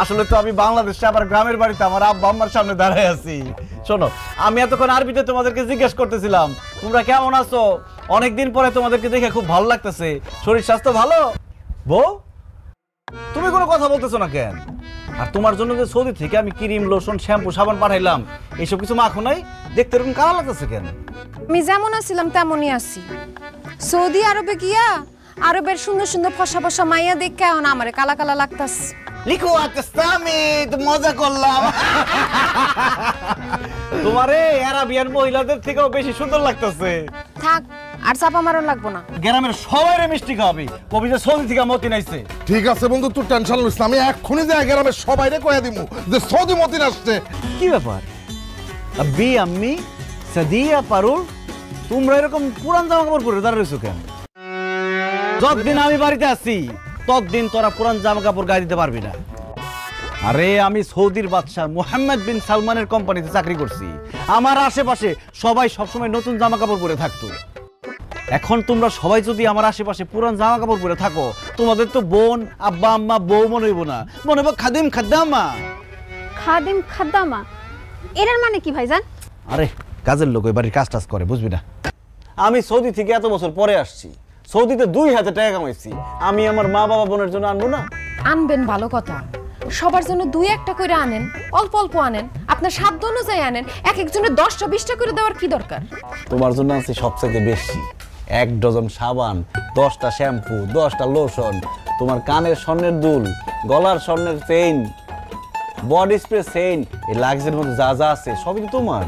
আসলে তো আমি বাংলাদেশে আবার গ্রামের বাড়িতে আমার আব্বা আম্মার সামনে দাঁড়ায় আছি। শোনো, আমি এতক্ষণ আরবিতে তোমাদেরকে জিজ্ঞেস করতেছিলাম তোমরা কেমন আছো, অনেকদিন পরে তোমাদেরকে দেখে খুব ভালো লাগতেছে, শরীর স্বাস্থ্য ভালো? বউ, তুমি কোনো কথা বলতেছো না কেন? আর তোমার জন্য যে সৌদি থেকে আমি ক্রিম, লোশন, শ্যাম্পু, সাবান পাঠাইলাম, এইসব কিছু মাখো নাই, দেখতে এরকম কালা লাগতেছে কেন? আমি যেমন আছিলাম তেমনই আছি। সৌদি আরবে গিয়া আরবের সুন্দর সুন্দর ফসা ফসা মাইয়া দেখে এখন আমারে কালা কালা লাগতাছে। লিখো আমি তো মজা করলাম। তোমারে আরাবিয়ান মহিলাদের থেকেও বেশি সুন্দর লাগতেছে। থাক, আর চাপা মারন লাগবো না। গ্রামের সবাইরে মিষ্টি খাওয়াবি, কবি যে সৌদি থেকে মতি নাইছে। ঠিক আছে বন্ধু, তুই টেনশন লইস না, আমি এক্ষুনি যাই গ্রামের সবাইরে কইয়া দিমু যে সৌদি মতিন আসছে। কি ব্যাপার আব্বি আম্মি সাদিয়া পারুল, তোমরা এরকম পুরান জামা কাপড় পরে দাঁড়িয়ে রয়েছো কেন? যতদিন আমি বাড়িতে আছি ততদিন তোরা পুরান জামা কাপড় গায়ে দিতে পারবি না। আরে আমি সৌদির বাদশাহ মোহাম্মদ বিন সালমানের কোম্পানিতে চাকরি করছি, আমার আশেপাশে সবাই সবসময় নতুন জামা কাপড় পরে থাকতো। এখন তোমরা সবাই যদি আমার আশেপাশে পুরান জামা কাপড় পরে থাকো, তোমাদের তো বোন, আব্বা আম্মা, বউ মনে হইব না, মনে হইব খাদিম খাদ্দামা। খাদিম খাদ্দামা এটার মানে কি ভাইজান? আরে কাজের লোক ওই বাড়ির কাজ টাজ করে, বুঝবি না? আমি সৌদি থেকে এত বছর পরে আসছি, সৌদিতে 2000 টাকা কামাইছি, আমি আমার মা বাবা বোনের জন্য আনবো না? আনবেন, ভালো কথা। সবার জন্য 2-1টা করে আনেন, অল্প অল্প আনেন, আপনার সাধ্য অনুযায়ী আনেন। এক একজনের 10টা 20টা করে দেওয়ার কি দরকার? তোমার জন্য আনছি সবচেয়ে বেশি, 1 ডজন সাবান, 10টা শ্যাম্পু, 10টা লোশন, তোমার কানের স্বর্ণের দুল, গলার স্বর্ণের চেইন, বডি স্প্রে চেইন, এই লাক্সের মধ্যে যা যা আছে সবই তো তোমার।